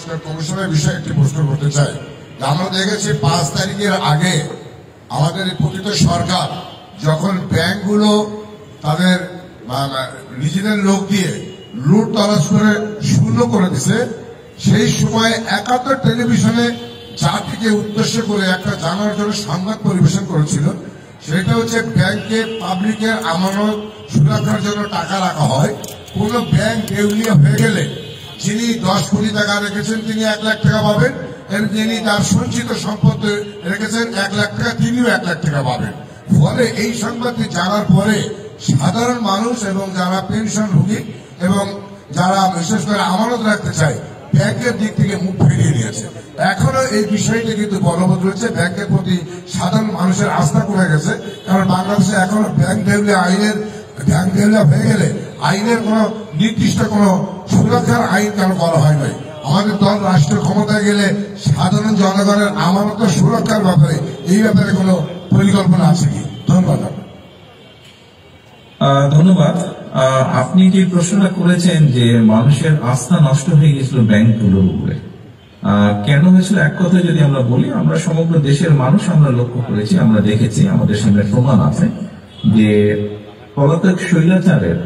সংস্কার কমিশনের বিষয়ে একটি প্রশ্ন করতে চাই। আমরা দেখেছি 5 তারিখের আগে আমাদের প্রকৃত সরকার যখন ব্যাংকগুলো তাদের নিজেদের লোক দিয়ে লুট তলাশ করে শূন্য করে দিছে, সেই সময় 71 টেলিভিশনে জাতিকে উদ্দেশ্য করে একটা জানার জন্য সংবাদ পরিবেশন করেছিল। সেটা হচ্ছে ব্যাংকে পাবলিকের আমানত সুরক্ষার জন্য টাকা রাখা হয়। কোন ব্যাংক দেউলিয়া হয়ে গেলে যিনি 10 কোটি টাকা রেখেছেন তিনি 1 লাখ টাকা পাবেন, যিনি তার সঞ্চিত সম্পদ রেখেছেন 1 লাখ টাকা তিনিও 1 লাখ টাকা পাবেন। ফলে এই সংবাদটি জানার পরে সাধারণ মানুষ এবং যারা পেনশনভোগী এবং যারা বিশেষ করে আমানত রাখতে চায় ব্যাংকের দিক থেকে মুখ ফিরিয়ে নিয়েছে। এখনো এই বিষয়টি কিন্তু বলবৎ রয়েছে। ব্যাংকের প্রতি সাধারণ মানুষের আস্থা কমে গেছে, কারণ বাংলাদেশে এখনো ব্যাংক দেউলিয়া হয়ে গেলে আইনের কোন নির্দিষ্ট কোন সুরক্ষার আইন কেন করা হয় নাই। আমাদের দল রাষ্ট্র ক্ষমতায় গেলে সাধারণ জনগণের আমানত সুরক্ষার ব্যাপারে এই ব্যাপারে কোন পরিকল্পনা আছে কি? ধন্যবাদ। ধন্যবাদ। আপনি যে প্রশ্নটা করেছেন যে মানুষের আস্থা নষ্ট হয়ে গেছিল ব্যাংকগুলোর উপরে, কেন হয়েছিল? এক কথা যদি আমরা বলি, আমরা সমগ্র দেশের মানুষ আমরা লক্ষ্য করেছি, আমরা দেখেছি, আমাদের সামনে প্রমাণ আছে যে পলাতক স্বৈরাচারের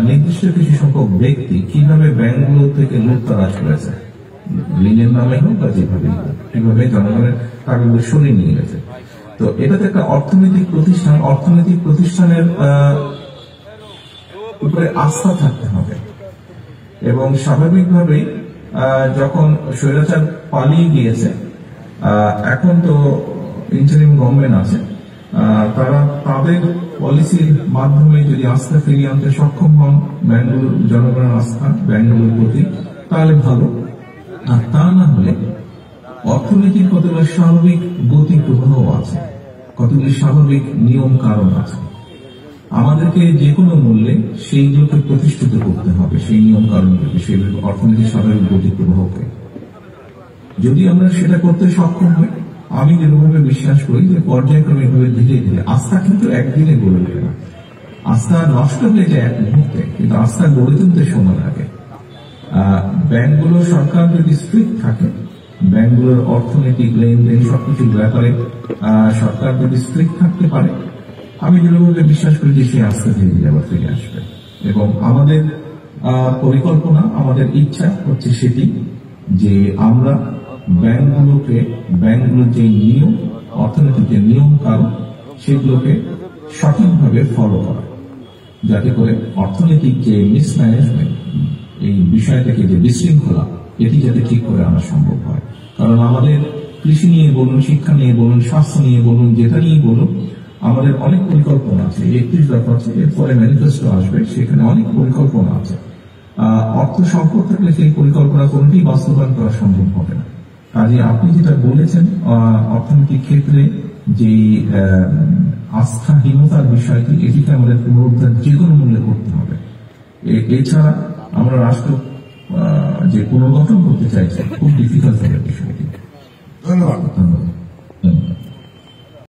নির্দিষ্ট কিছু সংখ্যক ব্যক্তি কিভাবে ব্যাংকগুলো থেকে লুটতরাজ করেছে, ঋণের নামে হোক বা যেভাবে কিভাবে জনগণের টাকাগুলো সরিয়ে নিয়ে গেছে। তো এটা তো একটা অর্থনৈতিক প্রতিষ্ঠানের উপরে আস্থা থাকতে হবে এবং স্বাভাবিকভাবেই যখন স্বৈরাচার পালিয়ে গিয়েছে, এখন তো ইন্টারিম গভর্নমেন্ট আছে, তারা তাদের পলিসির মাধ্যমে যদি আস্থা ফিরিয়ে আনতে সক্ষম হন ব্যাংকগুলোর, জনগণের আস্থা ব্যাংকগুলোর প্রতি, তাহলে ভালো। আর তা না হলে অর্থনীতির কতগুলো স্বাভাবিক গতি প্রবাহ আছে, কতগুলি স্বাভাবিক নিয়ম কারণ আছে। আমাদেরকে যে কোনো মূল্যে সেইগুলোকে প্রতিষ্ঠিত করতে হবে, সেই নিয়ম কারণগুলোকে, সেই অর্থনীতির স্বাভাবিক গতি প্রবাহকে। যদি আমরা সেটা করতে সক্ষম হই, আমি যেভাবে বিশ্বাস করি যে পর্যায়ক্রমে ধীরে ধীরে আস্থা কিন্তু একদিনে গড়ে ওঠে না। আস্থা নষ্ট হয়ে যায় এক মুহূর্তে, কিন্তু আস্থা গড়ে তুলতে সময় লাগে। ব্যাংকগুলো সরকার যদি স্ট্রিক্ট থাকে, ব্যাংকগুলোর অর্থনৈতিক লেনদেন সবকিছুর ব্যাপারে সরকার যদি স্ট্রিক্ট থাকতে পারে, আমি যেভাবে বিশ্বাস করি যে সেই আস্থা ধীরে ধীরে আবার ফিরে আসবে। এবং আমাদের পরিকল্পনা, আমাদের ইচ্ছা হচ্ছে সেটি যে আমরা ব্যাংকগুলোর যে নিয়ম, অর্থনৈতিক যে নিয়ম কারণ, সেগুলোকে সঠিকভাবে ফলো করা, যাতে করে অর্থনৈতিক যে মিসম্যানেজমেন্ট, এই বিষয় থেকে যে বিশৃঙ্খলা, এটি যাতে ঠিক করে আনা সম্ভব হয়। কারণ আমাদের কৃষি নিয়ে বলুন, শিক্ষা নিয়ে বলুন, স্বাস্থ্য নিয়ে বলুন, যেটা নিয়ে বলুন, আমাদের অনেক পরিকল্পনা আছে। 31 দফা আছে, এরপরে ম্যানিফেস্টো আসবে, সেখানে অনেক পরিকল্পনা আছে। অর্থ সংকট থাকলে সেই পরিকল্পনা কোনটি বাস্তবায়ন করা সম্ভব হবে না। কাজে আপনি যেটা বলেছেন, অর্থনৈতিক ক্ষেত্রে যে আস্থাহীনতার বিষয়টি, এটিকে আমাদের পুনরুদ্ধার যে কোনো মূল্যে করতে হবে। এছাড়া আমরা রাষ্ট্র যে পুনর্গঠন করতে চাইছি, খুব ডিফিকাল্ট হবে বিষয়টি। ধন্যবাদ।